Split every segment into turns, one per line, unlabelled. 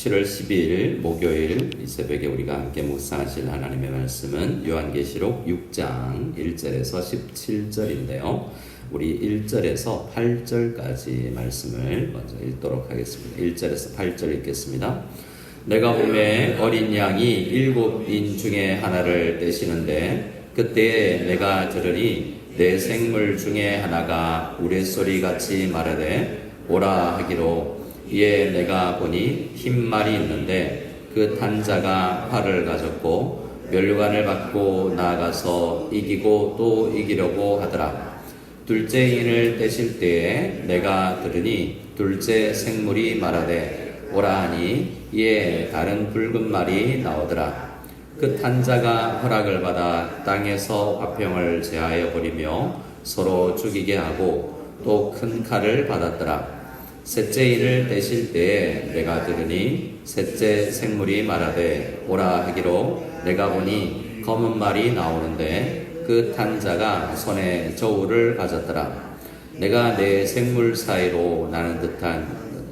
7월 12일 목요일 이 새벽에 우리가 함께 묵상하실 하나님의 말씀은 요한계시록 6장 1절에서 17절인데요. 우리 1절에서 8절까지 말씀을 먼저 읽도록 하겠습니다. 1절에서 8절 읽겠습니다. 내가 보매 어린 양이 7인 중에 하나를 떼시는데 그때에 내가 들으니 내 생물 중에 하나가 우레소리같이 말하되 오라 하기로 이에 내가 보니 흰 말이 있는데 그 탄 자가 활을 가졌고 면류관을 받고 나아가서 이기고 또 이기려고 하더라. 둘째 인을 떼실 때에 내가 들으니 둘째 생물이 말하되 오라 하니 이에 다른 붉은 말이 나오더라. 그 탄 자가 허락을 받아 땅에서 화평을 제하여 버리며 서로 죽이게 하고 또 큰 칼을 받았더라. 셋째 인을 떼실 때에 내가 들으니 셋째 생물이 말하되 오라 하기로 내가 보니 검은 말이 나오는데 그 탄 자가 손에 저울을 가졌더라. 내가 내 생물 사이로 나는 듯한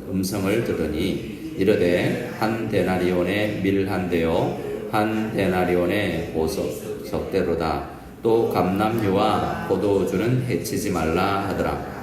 음성을 들으니 이르되 한 데나리온의 밀 한 대요 한 데나리온의 보석 적대로다. 또 감람류와 포도주는 해치지 말라 하더라.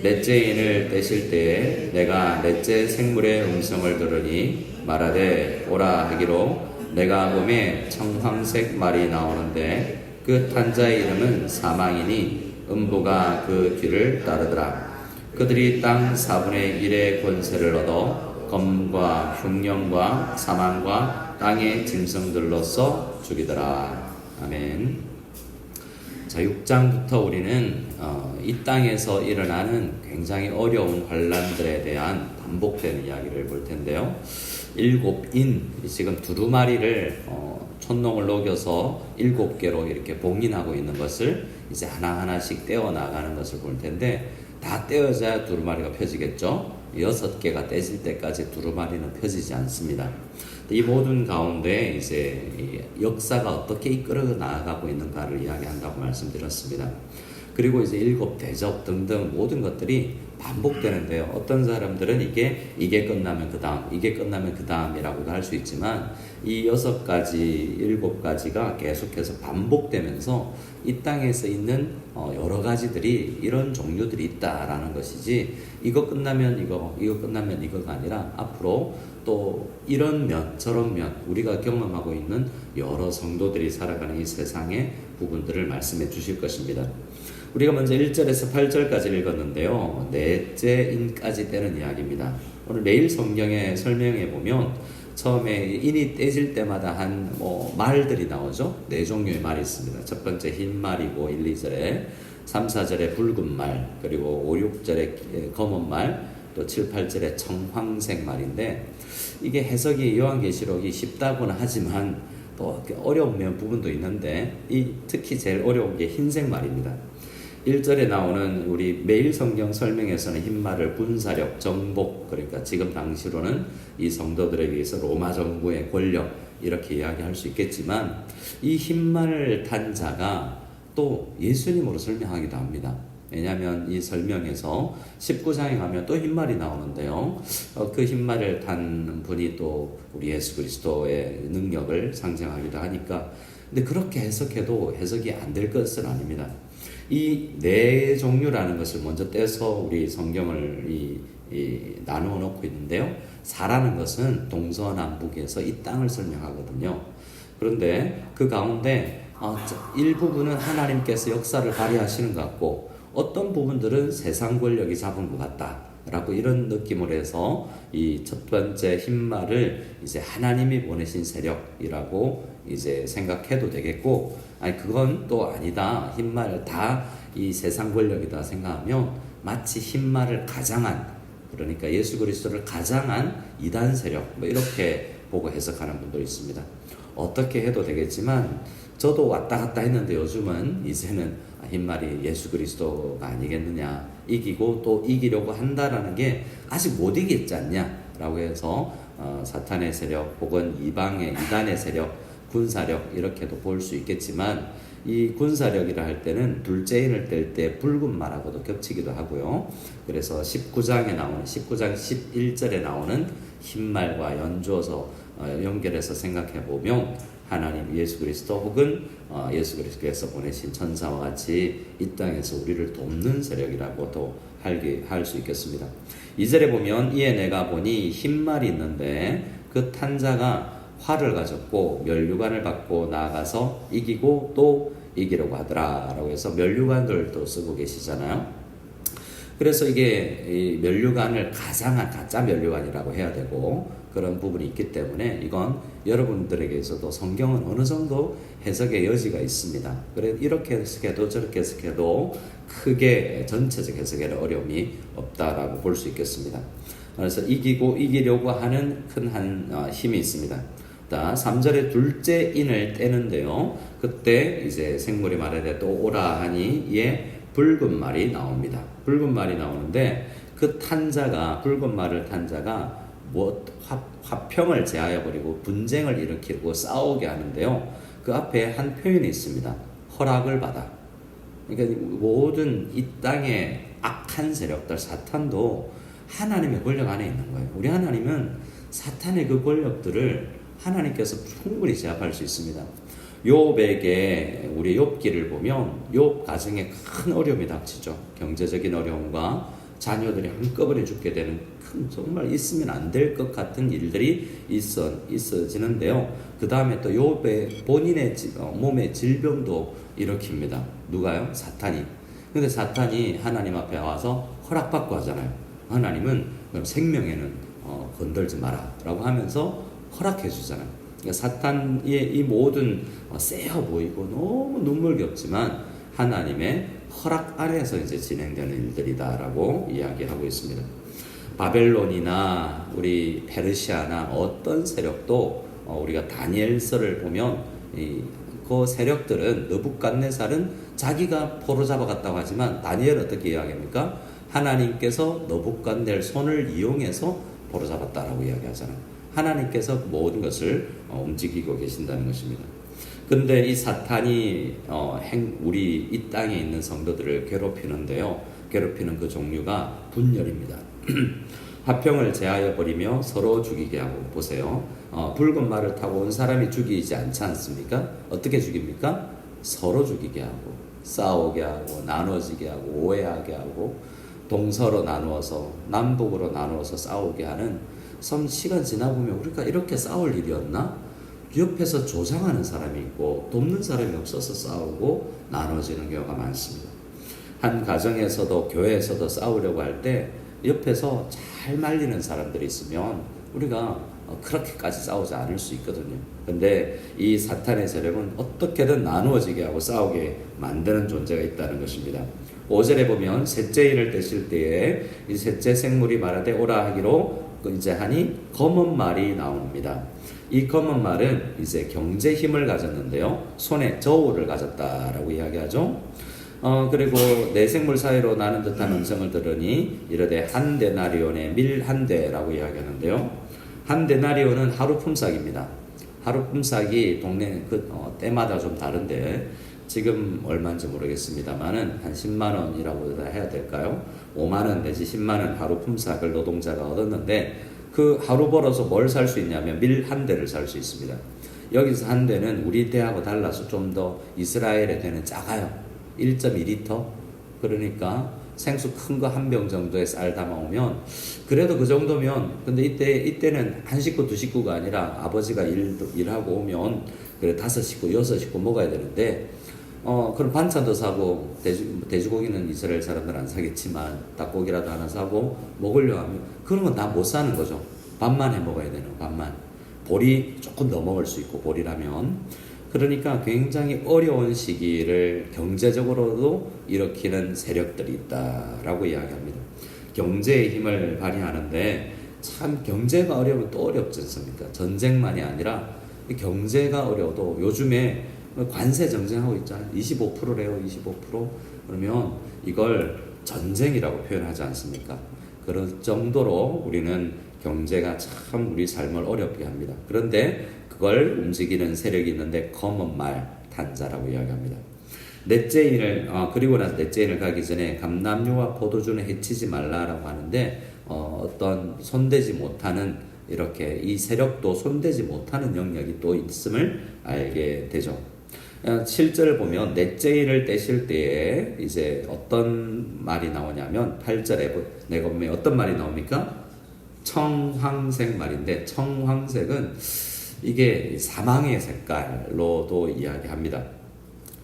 넷째 인을 떼실 때에 내가 넷째 생물의 음성을 들으니 말하되 오라 하기로 내가 보매 청황색 말이 나오는데 그 탄 자의 이름은 사망이니 음부가 그 뒤를 따르더라. 그들이 땅 4분의 1의 권세를 얻어 검과 흉령과 사망과 땅의 짐승들로서 죽이더라. 아멘. 자, 6장부터 우리는 이 땅에서 일어나는 굉장히 어려운 환란들에 대한 반복되는 이야기를 볼 텐데요. 7인, 지금 두루마리를 촛농을 녹여서 7개로 이렇게 봉인하고 있는 것을 이제 하나하나씩 떼어 나가는 것을 볼 텐데, 다 떼어져야 두루마리가 펴지겠죠. 6개가 떼질 때까지 두루마리는 펴지지 않습니다. 이 모든 가운데 이제 역사가 어떻게 이끌어 나가고 있는가를 이야기한다고 말씀드렸습니다. 그리고 이제 7대접 등등 모든 것들이 반복되는데요. 어떤 사람들은 이게 끝나면 그 다음, 이게 끝나면 그 다음이라고도 할 수 있지만 이 6가지, 7가지가 계속해서 반복되면서 이 땅에서 있는 여러 가지들이 이런 종류들이 있다라는 것이지, 이거 끝나면 이거 끝나면 이거가 아니라 앞으로 또 이런 면, 저런 면, 우리가 경험하고 있는 여러 성도들이 살아가는 이 세상의 부분들을 말씀해 주실 것입니다. 우리가 먼저 1절에서 8절까지 읽었는데요. 넷째 인까지 떼는 이야기입니다. 오늘 매일 성경에 설명해 보면 처음에 인이 떼질 때마다 한 말들이 나오죠. 4종류의 말이 있습니다. 첫 번째 흰 말이고 1, 2절에 3, 4절에 붉은 말, 그리고 5, 6절에 검은 말, 또 7, 8절에 청황색 말인데, 이게 해석이 요한계시록이 쉽다고는 하지만 또 어려운 부분도 있는데 특히 제일 어려운 게 흰색 말입니다. 1절에 나오는 우리 매일 성경 설명에서는 흰말을 군사력, 정복, 그러니까 지금 당시로는 이 성도들에 의해서 로마 정부의 권력 이렇게 이야기할 수 있겠지만, 이 흰말을 탄 자가 또 예수님으로 설명하기도 합니다. 왜냐하면 이 설명에서 19장에 가면 또 흰말이 나오는데요. 그 흰말을 탄 분이 또 우리 예수 그리스도의 능력을 상징하기도 하니까, 근데 그렇게 해석해도 해석이 안 될 것은 아닙니다. 이 4종류라는 것을 먼저 떼서 우리 성경을 나누어 놓고 있는데요. 4라는 것은 동서남북에서 이 땅을 설명하거든요. 그런데 그 가운데 일부분은 하나님께서 역사를 발휘하시는 것 같고, 어떤 부분들은 세상 권력이 잡은 것 같다라고 이런 느낌을 해서 이 첫 번째 흰말을 이제 하나님이 보내신 세력이라고 이제 생각해도 되겠고, 아니 그건 또 아니다, 흰말 다 이 세상 권력이다 생각하면 마치 흰말을 가장한, 그러니까 예수 그리스도를 가장한 이단 세력 이렇게 보고 해석하는 분도 있습니다. 어떻게 해도 되겠지만 저도 왔다 갔다 했는데 요즘은 이제는 흰말이 예수 그리스도가 아니겠느냐, 이기고 또 이기려고 한다라는 게 아직 못 이겼지 않냐라고 해서 사탄의 세력 혹은 이방의 이단의 세력, 군사력 이렇게도 볼 수 있겠지만, 이 군사력이라 할 때는 둘째 인을 뗄 때 붉은 말하고도 겹치기도 하고요. 그래서 19장 11절에 나오는 흰말과 연주어서 연결해서 생각해 보면 하나님 예수 그리스도 혹은 예수 그리스도께서 보내신 천사와 같이 이 땅에서 우리를 돕는 세력이라고도 할 수 있겠습니다. 2절에 보면 이에 내가 보니 흰말이 있는데 그 탄자가 활을 가졌고 면류관을 받고 나아가서 이기고 또 이기려고 하더라 라고 해서 면류관들도 쓰고 계시잖아요. 그래서 이게 이 면류관을 가장한 가짜 면류관이라고 해야 되고 그런 부분이 있기 때문에 이건 여러분들에게서도 성경은 어느 정도 해석의 여지가 있습니다. 그래 이렇게 해석해도 저렇게 해석해도 크게 전체적 해석에는 어려움이 없다라고 볼 수 있겠습니다. 그래서 이기고 이기려고 하는 큰 힘이 있습니다. 3절에 둘째 인을 떼는데요. 그때 이제 생물이 말하되 또 오라 하니 이에 붉은 말이 나옵니다. 붉은 말이 나오는데 그 탄자가 붉은 말을 탄자가 화평을 제하여 버리고 분쟁을 일으키고 싸우게 하는데요. 그 앞에 한 표현이 있습니다. 허락을 받아. 그러니까 모든 이 땅의 악한 세력들 사탄도 하나님의 권력 안에 있는 거예요. 우리 하나님은 사탄의 그 권력들을 하나님께서 충분히 제압할 수 있습니다. 욥에게 우리 욥기를 보면 욥 가정에 큰 어려움이 닥치죠. 경제적인 어려움과 자녀들이 한꺼번에 죽게 되는 큰 정말 있으면 안 될 것 같은 일들이 있어지는데요. 그 다음에 또 욥의 본인의 몸의 질병도 일으킵니다. 누가요? 사탄이. 근데 사탄이 하나님 앞에 와서 허락받고 하잖아요. 하나님은 그럼 생명에는 건들지 마라 라고 하면서 허락해 주잖아요. 그러니까 사탄의 이 모든 세어 보이고 너무 눈물겹지만 하나님의 허락 아래에서 이제 진행되는 일들이다라고 이야기하고 있습니다. 바벨론이나 우리 페르시아나 어떤 세력도 우리가 다니엘서를 보면 그 세력들은 느부갓네살은 자기가 포로 잡아갔다고 하지만 다니엘은 어떻게 이야기합니까? 하나님께서 느부갓네살 손을 이용해서 포로 잡았다라고 이야기하잖아요. 하나님께서 모든 것을 움직이고 계신다는 것입니다. 근데 이 사탄이 우리 이 땅에 있는 성도들을 괴롭히는데요. 괴롭히는 그 종류가 분열입니다. 화평을 제하여 버리며 서로 죽이게 하고 보세요. 붉은 말을 타고 온 사람이 죽이지 않지 않습니까? 어떻게 죽입니까? 서로 죽이게 하고 싸우게 하고 나눠지게 하고 오해하게 하고 동서로 나누어서 남북으로 나누어서 싸우게 하는 시간 지나보면 우리가 이렇게 싸울 일이었나? 옆에서 조장하는 사람이 있고 돕는 사람이 없어서 싸우고 나눠지는 경우가 많습니다. 한 가정에서도 교회에서도 싸우려고 할 때 옆에서 잘 말리는 사람들이 있으면 우리가 그렇게까지 싸우지 않을 수 있거든요. 근데 이 사탄의 세력은 어떻게든 나누어지게 하고 싸우게 만드는 존재가 있다는 것입니다. 5절에 보면 셋째 인을 떼실 때에 이 셋째 생물이 말하되 오라 하기로 이제 하니 검은 말이 나옵니다. 이 검은 말은 이제 경제 힘을 가졌는데요. 손에 저울을 가졌다라고 이야기하죠. 그리고 내 생물 사이로 나는 듯한 음성을 들으니 이르되 한 데나리온에 밀 한 대라고 이야기하는데요. 한 데나리온은 하루 품삯입니다. 하루 품삯이 동네 때마다 좀 다른데 지금 얼마인지 모르겠습니다만은 한 10만 원이라고 해야 될까요? 5만 원 내지 10만 원 하루 품삯을 노동자가 얻었는데 그 하루 벌어서 뭘 살 수 있냐면 밀 한 대를 살 수 있습니다. 여기서 한 대는 우리 대하고 달라서 좀 더 이스라엘의 대는 작아요. 1.2리터. 그러니까 생수 큰 거 한 병 정도의 쌀 담아오면 그래도 그 정도면 근데 이때는 한 식구 두 식구가 아니라 아버지가 일하고 오면 그래 5식구 6식구 먹어야 되는데 그럼 반찬도 사고 돼지고기는 이스라엘 사람들 안 사겠지만 닭고기라도 하나 사고 먹으려고 하면 그런 건 다 못 사는 거죠. 밥만 해 먹어야 되는 밥만. 보리 조금 더 먹을 수 있고 보리라면 그러니까 굉장히 어려운 시기를 경제적으로도 일으키는 세력들이 있다라고 이야기합니다. 경제의 힘을 발휘하는데 참 경제가 어려우면 또 어렵지 않습니까? 전쟁만이 아니라 경제가 어려워도 요즘에 관세 정쟁하고 있잖아요. 25%래요. 25%. 그러면 이걸 전쟁이라고 표현하지 않습니까? 그럴 정도로 우리는 경제가 참 우리 삶을 어렵게 합니다. 그런데 그걸 움직이는 세력이 있는데 검은 말 탄자라고 이야기합니다. 넷째 인을 그리고 나서 넷째 인을 가기 전에 감람류와 포도주는 해치지 말라라고 하는데 어떤 손대지 못하는 이렇게 이 세력도 손대지 못하는 영역이 또 있음을 알게 되죠. 7절을 보면 넷째 인을 떼실 때에 이제 어떤 말이 나오냐면 8절에 내가 보면 어떤 말이 나옵니까? 청황색 말인데 청황색은 이게 사망의 색깔로도 이야기합니다.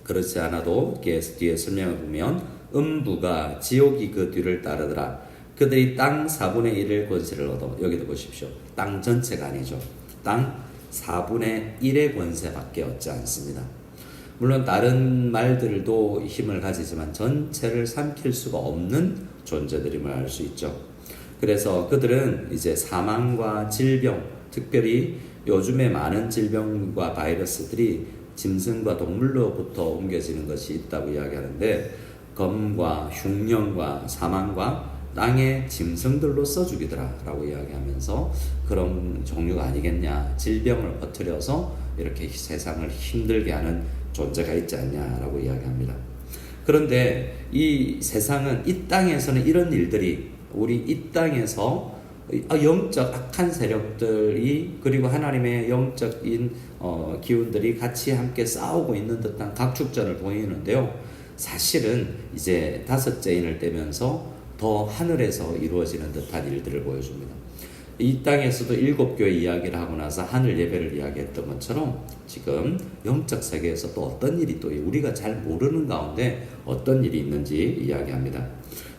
그렇지 않아도 뒤에 설명을 보면 음부가 지옥이 그 뒤를 따르더라. 그들이 땅 4분의 1의 권세를 얻어. 여기도 보십시오. 땅 전체가 아니죠. 땅 4분의 1의 권세밖에 얻지 않습니다. 물론 다른 말들도 힘을 가지지만 전체를 삼킬 수가 없는 존재들임을 알 수 있죠. 그래서 그들은 이제 사망과 질병, 특별히 요즘에 많은 질병과 바이러스들이 짐승과 동물로부터 옮겨지는 것이 있다고 이야기하는데 검과 흉년과 사망과 땅의 짐승들로서 죽이더라 라고 이야기하면서 그런 종류가 아니겠냐, 질병을 퍼뜨려서 이렇게 세상을 힘들게 하는 존재가 있지 않냐라고 이야기합니다. 그런데 이 세상은 이 땅에서는 이런 일들이 우리 이 땅에서 영적 악한 세력들이 그리고 하나님의 영적인 기운들이 같이 함께 싸우고 있는 듯한 각축전을 보이는데요. 사실은 이제 다섯째 인을 떼면서 더 하늘에서 이루어지는 듯한 일들을 보여줍니다. 이 땅에서도 7교회 이야기를 하고 나서 하늘 예배를 이야기했던 것처럼 지금 영적 세계에서 또 어떤 일이 또 우리가 잘 모르는 가운데 어떤 일이 있는지 이야기합니다.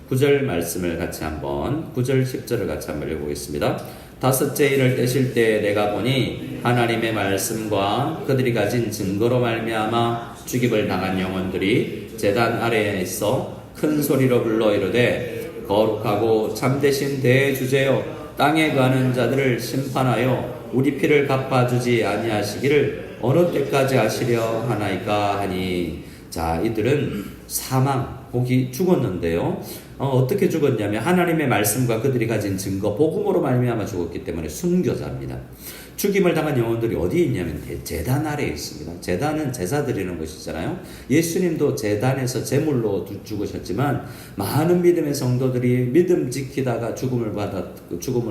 9절 말씀을 같이 한번 9절 10절을 같이 한번 읽어보겠습니다. 다섯째 인을 떼실 때 내가 보니 하나님의 말씀과 그들이 가진 증거로 말미암아 죽임을 당한 영혼들이 제단 아래에 있어 큰 소리로 불러 이르되 거룩하고 참되신 대주제여 땅에 가는 자들을 심판하여 우리 피를 갚아주지 아니하시기를 어느 때까지 하시려 하나이까 하니. 자, 이들은 사망, 복이 죽었는데요. 어떻게 죽었냐면 하나님의 말씀과 그들이 가진 증거, 복음으로 말미암아 죽었기 때문에 순교자입니다. 죽임을 당한 영혼들이 어디에 있냐면 제단 아래에 있습니다. 제단은 제사 드리는 곳이잖아요. 예수님도 제단에서 제물로 죽으셨지만 많은 믿음의 성도들이 믿음 지키다가 죽음을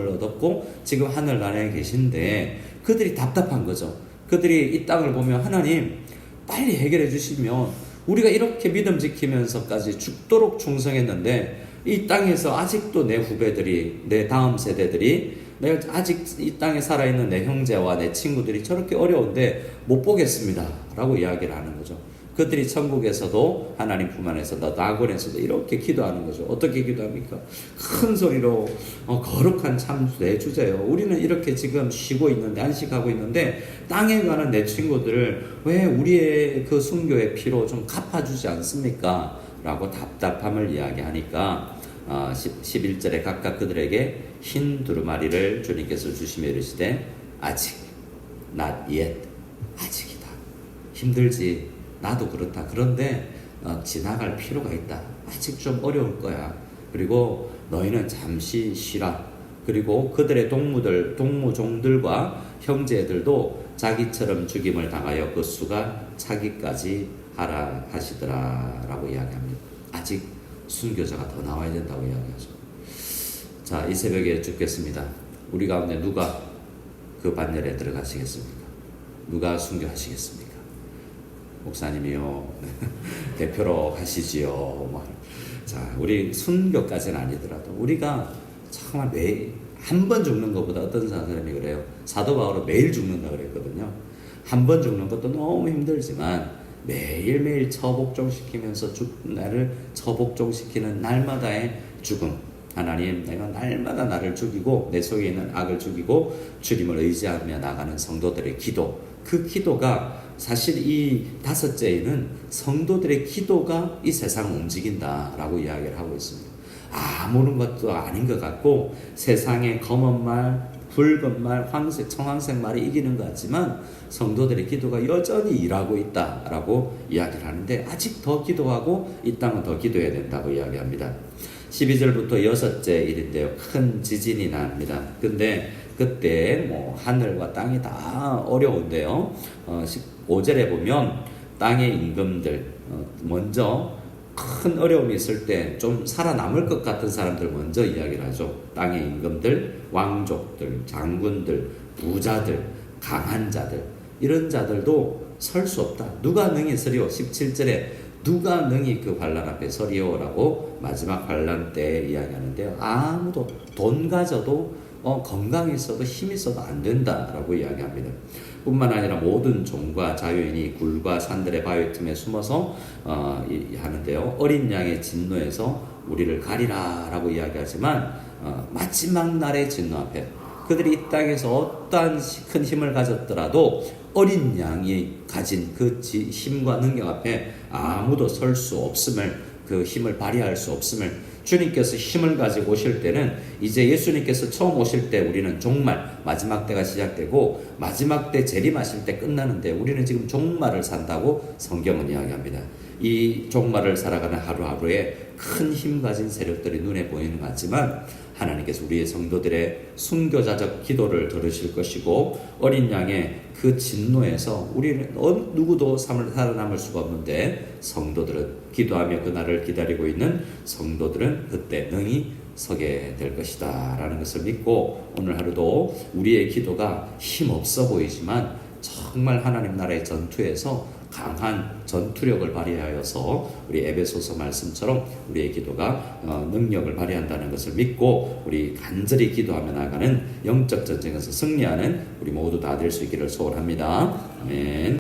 얻었고 지금 하늘나라에 계신데 그들이 답답한 거죠. 그들이 이 땅을 보면 하나님 빨리 해결해 주시면 우리가 이렇게 믿음 지키면서까지 죽도록 충성했는데 이 땅에서 아직도 내 후배들이, 내 다음 세대들이, 내가 아직 이 땅에 살아있는 내 형제와 내 친구들이 저렇게 어려운데 못 보겠습니다 라고 이야기를 하는 거죠. 그들이 천국에서도 하나님 품 안에서도 낙원에서도 이렇게 기도하는 거죠. 어떻게 기도합니까? 큰 소리로 거룩한 참 내 주제요. 우리는 이렇게 지금 쉬고 있는데 안식하고 있는데 땅에 가는 내 친구들을 왜 우리의 그 순교의 피로 좀 갚아주지 않습니까? 라고 답답함을 이야기하니까 11절에 각각 그들에게 흰 두루마리를 주님께서 주시며 이르시되 아직 not yet 아직이다. 힘들지. 나도 그렇다. 그런데 지나갈 필요가 있다. 아직 좀 어려울 거야. 그리고 너희는 잠시 쉬라. 그리고 그들의 동무종들과 형제들도 자기처럼 죽임을 당하여 그 수가 차기까지 하라 하시더라 라고 이야기합니다. 아직 순교자가 더 나와야 된다고 이야기하죠. 자, 이 새벽에 죽겠습니다. 우리 가운데 누가 그 반열에 들어가시겠습니까? 누가 순교하시겠습니까? 목사님이요. 대표로 하시지요. 자, 우리 순교까지는 아니더라도 우리가 정말 매일 한 번 죽는 것보다 어떤 사람이 그래요. 사도 바울은 매일 죽는다 그랬거든요. 한 번 죽는 것도 너무 힘들지만 매일매일 처복종시키면서 나를 처복종시키는 날마다의 죽음. 하나님, 내가 날마다 나를 죽이고 내 속에 있는 악을 죽이고 주님을 의지하며 나가는 성도들의 기도. 그 기도가 사실 이 다섯째에는 성도들의 기도가 이 세상을 움직인다라고 이야기를 하고 있습니다. 아무런 것도 아닌 것 같고 세상의 검은 말, 붉은 말, 황색, 청황색 말이 이기는 것 같지만 성도들의 기도가 여전히 일하고 있다라고 이야기를 하는데 아직 더 기도하고 이 땅은 더 기도해야 된다고 이야기합니다. 12절부터 여섯째 일인데요. 큰 지진이 납니다. 근데 그때 하늘과 땅이 다 어려운데요. 5절에 보면 땅의 임금들 먼저 큰 어려움이 있을 때 좀 살아남을 것 같은 사람들 먼저 이야기를 하죠. 땅의 임금들, 왕족들, 장군들, 부자들, 강한 자들, 이런 자들도 설 수 없다. 누가 능히 서리오? 17절에 누가 능히 그 환난 앞에 서리오라고 마지막 환난 때 이야기하는데요. 아무도 돈 가져도 건강했어도 힘 있어도 안 된다라고 이야기합니다. 뿐만 아니라 모든 종과 자유인이 굴과 산들의 바위 틈에 숨어서 하는데요. 어린 양의 진노에서 우리를 가리라라고 이야기하지만 마지막 날의 진노 앞에 그들이 이 땅에서 어떠한 큰 힘을 가졌더라도 어린 양이 가진 그 힘과 능력 앞에 아무도 설 수 없음을, 그 힘을 발휘할 수 없음을, 주님께서 힘을 가지고 오실 때는 이제 예수님께서 처음 오실 때 우리는 종말, 마지막 때가 시작되고 마지막 때 재림하실 때 끝나는데 우리는 지금 종말을 산다고 성경은 이야기합니다. 이 종말을 살아가는 하루하루에 큰 힘 가진 세력들이 눈에 보이는 것 같지만 하나님께서 우리의 성도들의 순교자적 기도를 들으실 것이고 어린 양의 그 진노에서 우리는 누구도 살아남을 수가 없는데 성도들은 기도하며 그날을 기다리고 있는 성도들은 그때 능히 서게 될 것이다 라는 것을 믿고 오늘 하루도 우리의 기도가 힘없어 보이지만 정말 하나님 나라의 전투에서 강한 전투력을 발휘하여서 우리 에베소서 말씀처럼 우리의 기도가 능력을 발휘한다는 것을 믿고 우리 간절히 기도하며 나가는 영적 전쟁에서 승리하는 우리 모두 다 될 수 있기를 소원합니다. 아멘.